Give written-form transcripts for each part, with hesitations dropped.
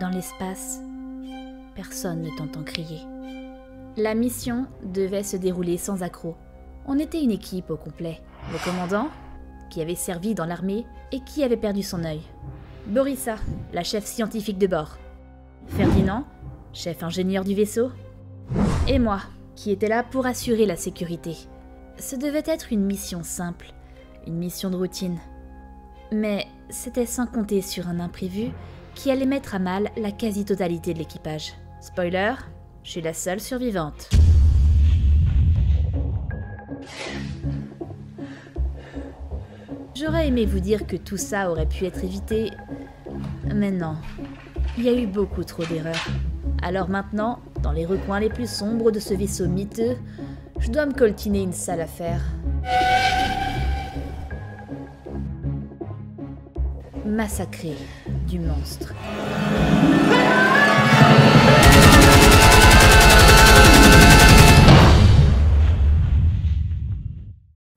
Dans l'espace, personne ne t'entend crier. La mission devait se dérouler sans accroc. On était une équipe au complet. Le commandant, qui avait servi dans l'armée et qui avait perdu son œil. Borissa, la chef scientifique de bord. Ferdinand, chef ingénieur du vaisseau. Et moi, qui était là pour assurer la sécurité. Ce devait être une mission simple, une mission de routine. Mais c'était sans compter sur un imprévu qui allait mettre à mal la quasi-totalité de l'équipage. Spoiler, je suis la seule survivante. J'aurais aimé vous dire que tout ça aurait pu être évité, mais non. Il y a eu beaucoup trop d'erreurs. Alors maintenant, dans les recoins les plus sombres de ce vaisseau miteux, je dois me coltiner une sale affaire. Massacrer du monstre.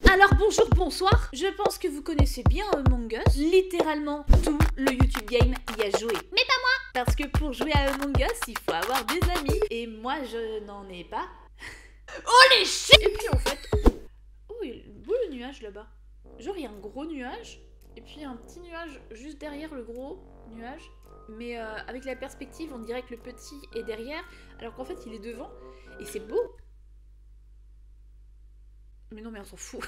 Alors bonjour, bonsoir, je pense que vous connaissez bien Among Us. Littéralement tout le YouTube game y a joué. Mais pas moi. Parce que pour jouer à Among Us, il faut avoir des amis. Et moi je n'en ai pas. Oh les shit. Et puis en fait... Oh, il y a un beau nuage là-bas. Genre il y a un gros nuage. Et puis un petit nuage juste derrière le gros nuage. Mais avec la perspective, on dirait que le petit est derrière. Alors qu'en fait il est devant. Et c'est beau. Mais non mais on s'en fout.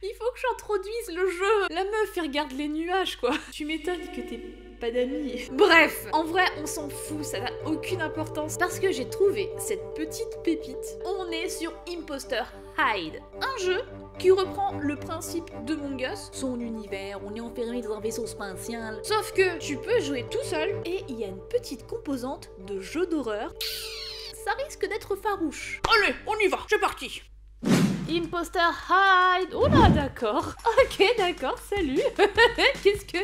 Il faut que j'introduise le jeu. La meuf elle regarde les nuages quoi. Tu m'étonnes que t'aies pas d'amis. Bref, en vrai on s'en fout, ça n'a aucune importance. Parce que j'ai trouvé cette petite pépite. On est sur Imposter Hide. Un jeu qui reprend le principe de Among Us. Son univers, on est enfermé dans un vaisseau spatial. Sauf que tu peux jouer tout seul. Et il y a une petite composante de jeu d'horreur. Ça risque d'être farouche. Allez, on y va, c'est parti. Imposter Hide. Oh là, d'accord. Ok, d'accord, salut. Qu'est-ce que...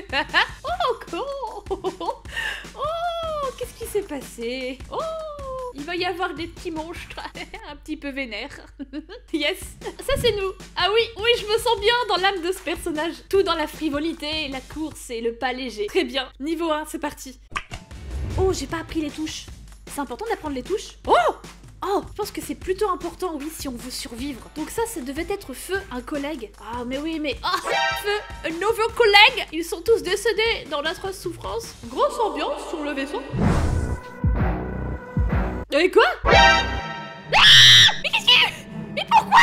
Oh, qu'est-ce qui s'est passé? Oh, il va y avoir des petits monstres. Un petit peu vénères. Yes, ça c'est nous. Ah oui, je me sens bien dans l'âme de ce personnage. Tout dans la frivolité, la course et le pas léger. Très bien, niveau 1, c'est parti. Oh, j'ai pas appris les touches. C'est important d'apprendre les touches. Oh, je pense que c'est plutôt important, oui, si on veut survivre. Donc ça devait être Feu, un collègue. Ah, mais oui, mais... Ah, Feu, un nouveau collègue. Ils sont tous décédés dans l'atroce souffrance. Grosse ambiance sur le vaisseau. Et quoi? Mais qu'est-ce qu'il y a? Mais pourquoi?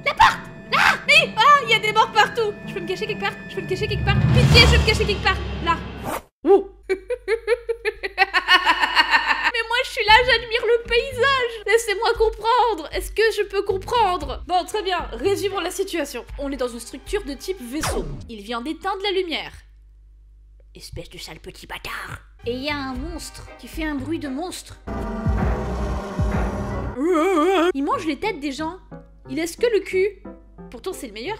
La porte. Là. Mais... Ah, il y a des morts partout. Je peux me cacher quelque part? Pitié, je peux me cacher quelque part. Là. Ouh. Je suis là, j'admire le paysage. Laissez-moi comprendre. Est-ce que je peux comprendre? Bon, très bien. Résumons la situation. On est dans une structure de type vaisseau. Il vient d'éteindre la lumière. Espèce de sale petit bâtard. Et il y a un monstre qui fait un bruit de monstre. Il mange les têtes des gens. Il laisse que le cul. Pourtant, c'est le meilleur.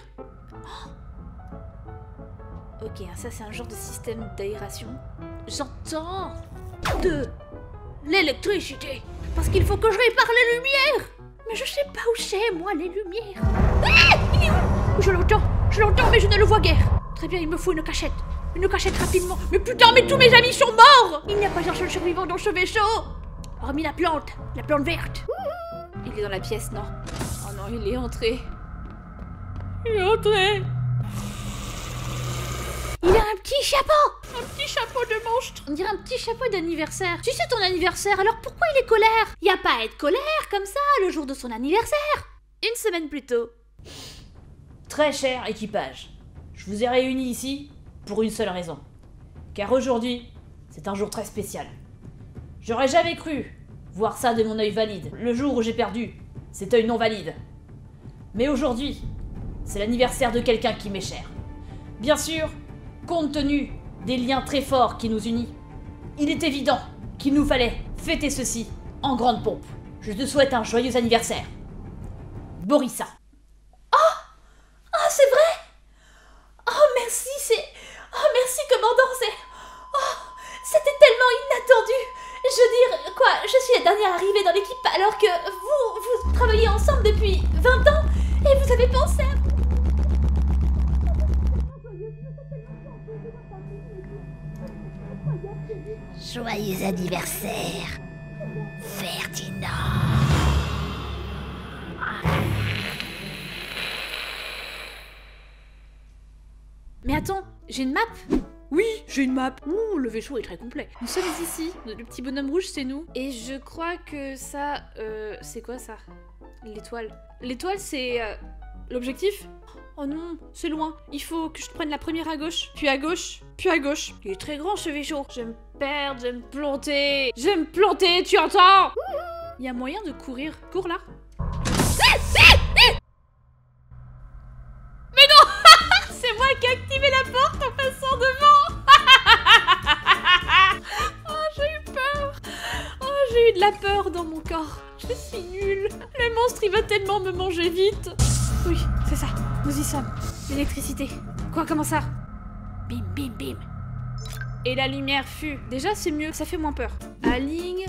Ok, ça c'est un genre de système d'aération. J'entends de l'électricité. Parce qu'il faut que je répare les lumières. Mais je sais pas où c'est, moi, les lumières. Ah, il est où? Je l'entends, mais je ne le vois guère. Très bien, il me faut une cachette. Une cachette rapidement. Mais putain, mais tous mes amis sont morts. Il n'y a pas un seul survivant dans ce vaisseau. Hormis la plante verte. Il est dans la pièce, non? Oh non, il est entré. Il a un petit chapeau! Un petit chapeau de monstre! On dirait un petit chapeau d'anniversaire. Si c'est ton anniversaire, alors pourquoi il est colère? Y a pas à être colère comme ça le jour de son anniversaire! Une semaine plus tôt. Très cher équipage, je vous ai réunis ici pour une seule raison. Car aujourd'hui, c'est un jour très spécial. J'aurais jamais cru voir ça de mon œil valide, le jour où j'ai perdu cet œil non valide. Mais aujourd'hui, c'est l'anniversaire de quelqu'un qui m'est cher. Bien sûr, compte tenu des liens très forts qui nous unissent, il est évident qu'il nous fallait fêter ceci en grande pompe. Je te souhaite un joyeux anniversaire. Borissa. Oh, c'est vrai? Oh, merci, Oh, merci, commandant, c'était tellement inattendu. Je veux dire, quoi, je suis la dernière arrivée dans l'équipe alors que vous travaillez ensemble depuis 20 ans et vous avez pensé à... Joyeux anniversaire, Ferdinand. Mais attends, j'ai une map? Oui, j'ai une map. Ouh, le vaisseau est très complet. Nous sommes ici. Le petit bonhomme rouge, c'est nous. Et je crois que ça... c'est quoi ça? L'étoile. L'étoile, c'est... l'objectif? Oh non, c'est loin. Il faut que je prenne la première à gauche, puis à gauche, puis à gauche. Il est très grand ce vaisseau. Je vais me perdre, je vais me planter. Je vais me planter, tu entends? Il y a moyen de courir. Cours là. Mais non. C'est moi qui ai activé la porte en passant devant. Oh, j'ai eu peur. Oh, j'ai eu de la peur dans mon corps. Je suis nulle. Le monstre, il va tellement me manger vite. Oui, c'est ça. Nous y sommes. L'électricité. Quoi, comment ça? Bim, bim, bim. Et la lumière fut. Déjà, c'est mieux. Ça fait moins peur. Align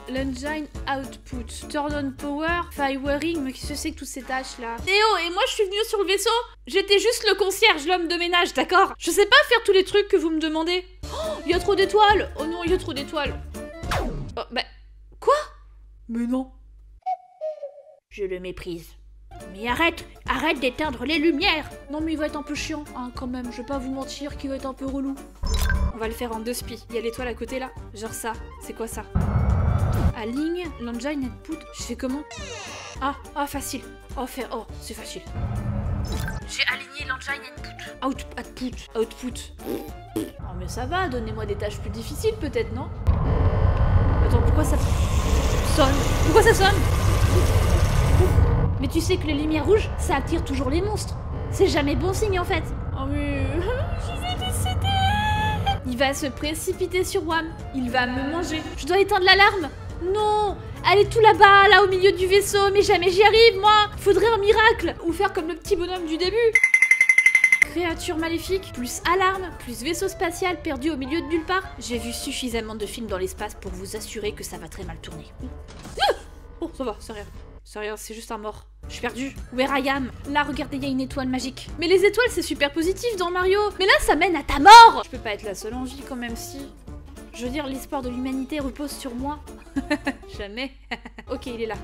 l'engine output. Turn on power. Firing. Mais qu'est-ce que c'est que toutes ces tâches-là? Théo, et moi, je suis venue sur le vaisseau. J'étais juste le concierge, l'homme de ménage, d'accord? Je sais pas faire tous les trucs que vous me demandez. Oh, il y a trop d'étoiles. Oh non, il y a trop d'étoiles. Oh, bah... Quoi? Mais non. Je le méprise. Mais arrête d'éteindre les lumières. Non mais il va être un peu chiant, hein, quand même, je vais pas vous mentir qu'il va être un peu relou. On va le faire en 2 spies. Il y a l'étoile à côté là, genre ça. C'est quoi ça? Align l'engine output. Je fais comment? Ah, facile. Oh, c'est facile. J'ai aligné l'engine output. Oh mais ça va, donnez-moi des tâches plus difficiles peut-être, non? Attends, pourquoi ça sonne? Pourquoi ça sonne? Mais tu sais que les lumières rouges, ça attire toujours les monstres. C'est jamais bon signe en fait. Oh mais... je vais décéder. Il va se précipiter sur Wam. Il va me manger. Je dois éteindre l'alarme. Non. Elle est tout là-bas, là au milieu du vaisseau. Mais jamais j'y arrive moi. Faudrait un miracle. Ou faire comme le petit bonhomme du début. Créature maléfique, plus alarme, plus vaisseau spatial perdu au milieu de nulle part. J'ai vu suffisamment de films dans l'espace pour vous assurer que ça va très mal tourner. Oh, ça va, c'est rien. C'est rien, c'est juste un mort. Je suis perdue. Where I am? Là, regardez, il y a une étoile magique. Mais les étoiles, c'est super positif dans Mario. Mais là, ça mène à ta mort. Je peux pas être la seule en vie quand même, si. Je veux dire, l'espoir de l'humanité repose sur moi. Jamais. Ok, il est là.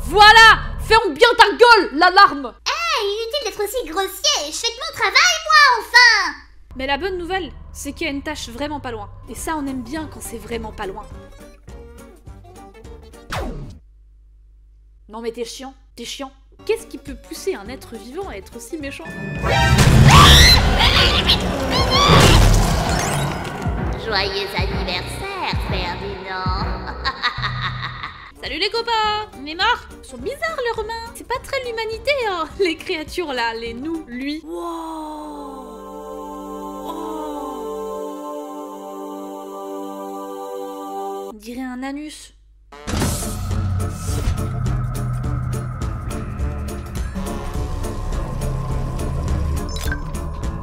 Voilà! Ferme bien ta gueule, l'alarme! Inutile d'être aussi grossier. Je fais que mon travail, moi, enfin. Mais la bonne nouvelle, c'est qu'il y a une tâche vraiment pas loin. Et ça, on aime bien quand c'est vraiment pas loin. Non mais t'es chiant. Qu'est-ce qui peut pousser un être vivant à être aussi méchant? Joyeux anniversaire, Ferdinand. Salut les copains. On est marre. Ils sont bizarres leurs mains. C'est pas très l'humanité, hein. Les créatures là, les nous, lui. Wow. Oh. On dirait un anus.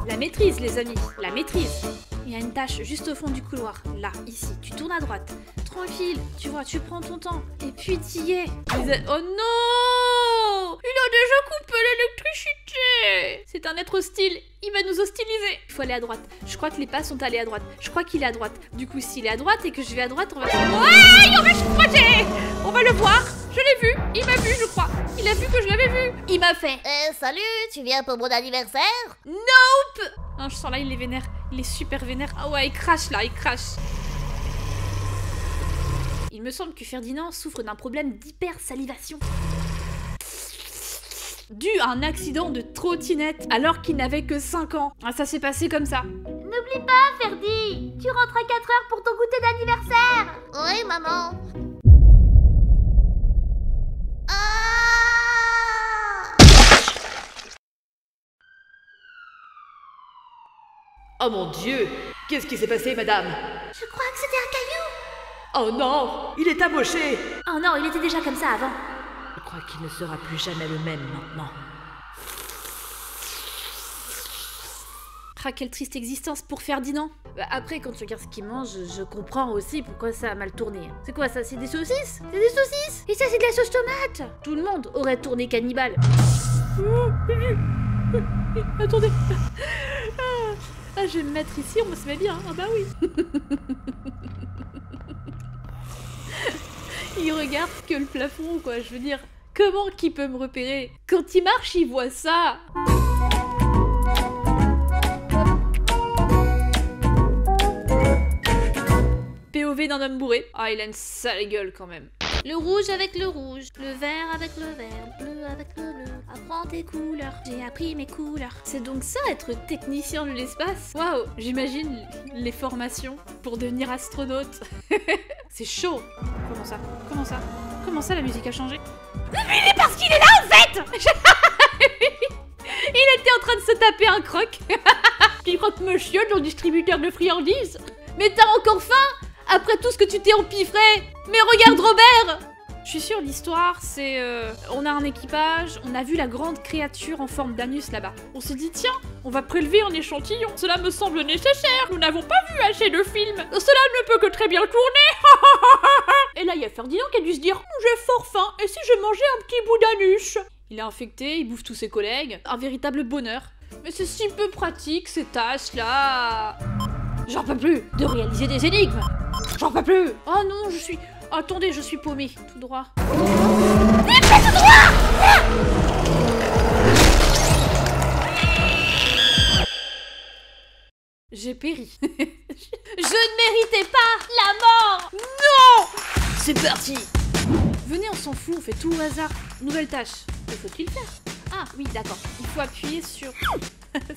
La maîtrise, les amis, la maîtrise. Il y a une tâche juste au fond du couloir. Là, ici, tu tournes à droite. Tranquille, tu vois, tu prends ton temps. Et puis t'y es. Oh non! Il a déjà coupé l'électricité! C'est un être hostile. Il va nous hostiliser. Il faut aller à droite. Je crois que les pas sont allés à droite. Je crois qu'il est à droite. Du coup, s'il est à droite et que je vais à droite, on va... Ouais! On va se frotter! On va le voir. Je l'ai vu. Il m'a vu, je crois. Il a vu que je l'avais vu. Il m'a fait... Salut, tu viens pour mon anniversaire? Nope! Non, je sens là, il est vénère. Il est super vénère. Ah ouais, il crache là, il crache. Il me semble que Ferdinand souffre d'un problème d'hypersalivation. Dû à un accident de trottinette alors qu'il n'avait que 5 ans. Ah, ça s'est passé comme ça. N'oublie pas, Ferdi, tu rentres à 4 heures pour ton goûter d'anniversaire. Oui, maman. Oh mon Dieu! Qu'est-ce qui s'est passé, madame? Je crois que c'était un caillou. Oh non! Il est amoché! Oh non, il était déjà comme ça avant. Je crois qu'il ne sera plus jamais le même maintenant. Ah, quelle triste existence pour Ferdinand. Bah, après, quand tu regardes ce qu'il mange, je comprends aussi pourquoi ça a mal tourné. C'est quoi ça? C'est des saucisses? C'est des saucisses? Et ça, c'est de la sauce tomate! Tout le monde aurait tourné cannibale. Attendez. Ah, je vais me mettre ici, on se met bien. Ah bah oui. Il regarde que le plafond, quoi. Je veux dire, comment qu'il peut me repérer? Quand il marche, il voit ça. POV d'un homme bourré. Ah, il a une sale gueule quand même. Le rouge avec le rouge, le vert avec le vert, le bleu avec le bleu. Apprends tes couleurs, j'ai appris mes couleurs. C'est donc ça, être technicien de l'espace? Waouh, j'imagine les formations pour devenir astronaute. C'est chaud. Comment ça? Comment ça? Comment ça la musique a changé? Mais parce qu'il est là en fait. Il était en train de se taper un croc. Puis croque-monsieur dans le distributeur de friandises. Mais t'as encore faim? Après tout ce que tu t'es empiffré. Mais regarde Robert. Je suis sûre, l'histoire, c'est... on a un équipage, on a vu la grande créature en forme d'anus là-bas. On s'est dit, tiens, on va prélever un échantillon. Cela me semble nécessaire, nous n'avons pas vu assez de films. Cela ne peut que très bien tourner. Et là, il y a Ferdinand qui a dû se dire, j'ai fort faim, et si je mangeais un petit bout d'anus? Il est infecté, il bouffe tous ses collègues. Un véritable bonheur. Mais c'est si peu pratique, ces tâches-là. J'en peux plus de réaliser des énigmes. J'en peux plus. Oh non, je suis... Attendez, je suis paumée. Tout droit. J'ai péri. Je ne méritais pas la mort. Non. C'est parti. Venez, on s'en fout, on fait tout au hasard. Nouvelle tâche. Que faut-il faire? Ah oui, d'accord. Il faut appuyer sur...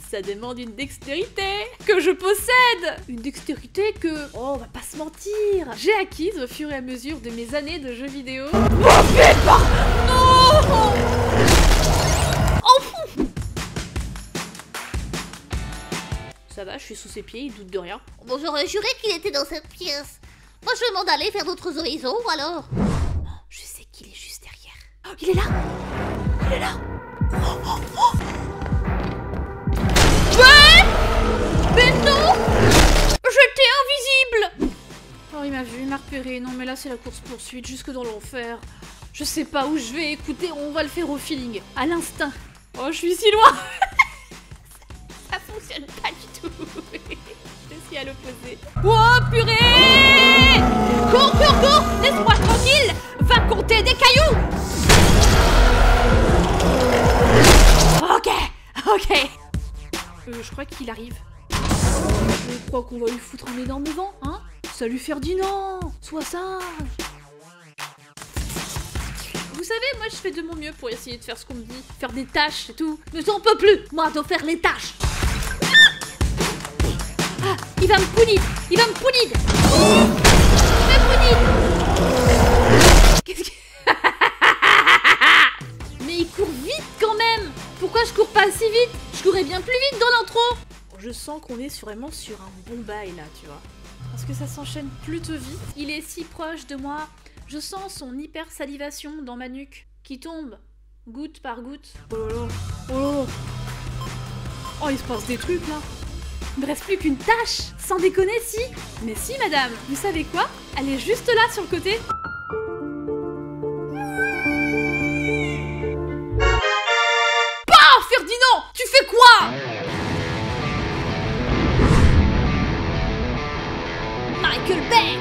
Ça demande une dextérité que je possède. Une dextérité que... Oh, on va pas se mentir. J'ai acquise au fur et à mesure de mes années de jeux vidéo. Oh putain. Non. Oh fou. Ça va, je suis sous ses pieds, il doute de rien. Bon, j'aurais juré qu'il était dans cette pièce. Moi, je demande d'aller faire d'autres horizons, alors. Oh, je sais qu'il est juste derrière. Oh, il est là. Il est là. Oh, oh, oh. Mais non! J'étais invisible! Oh, il m'a vu, il m'a repéré. Non, mais là, c'est la course-poursuite jusque dans l'enfer. Je sais pas où je vais. Écoutez, on va le faire au feeling, à l'instinct. Oh, je suis si loin! Ça fonctionne pas du tout. Je suis à l'opposé. Oh, purée! Cours, cours, cours! Laisse-moi tranquille! Va compter des cailloux! Ok, ok. Je crois qu'il arrive. Je crois qu'on va lui foutre un énorme vent, hein? Salut Ferdinand! Sois sage! Vous savez, moi je fais de mon mieux pour essayer de faire ce qu'on me dit. Faire des tâches et tout. Mais j'en peux plus! Moi, de faire les tâches! Ah! Il va me punir! Il va me punir! Il va me punir! Qu'est-ce que... Mais il court vite quand même! Pourquoi je cours pas assez vite? Je courais bien plus vite dans l'intro! Je sens qu'on est vraiment sur un bon bail là, tu vois. Parce que ça s'enchaîne plutôt vite. Il est si proche de moi. Je sens son hyper salivation dans ma nuque qui tombe goutte par goutte. Oh là là. Oh là là. Oh, il se passe des trucs là. Il me reste plus qu'une tâche. Sans déconner, si. Mais si, madame. Vous savez quoi? Elle est juste là sur le côté. Ferdinand, tu fais quoi? Michael Bay.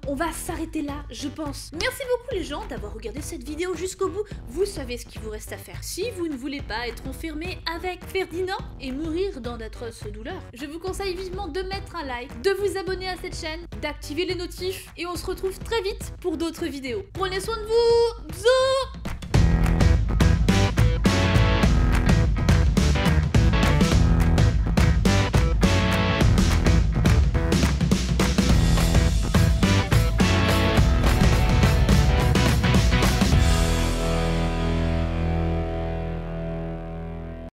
On va s'arrêter là, je pense. Merci beaucoup les gens d'avoir regardé cette vidéo jusqu'au bout. Vous savez ce qu'il vous reste à faire. Si vous ne voulez pas être enfermé avec Ferdinand et mourir dans d'atroces douleurs, je vous conseille vivement de mettre un like, de vous abonner à cette chaîne, d'activer les notifs et on se retrouve très vite pour d'autres vidéos. Prenez soin de vous. Bisous.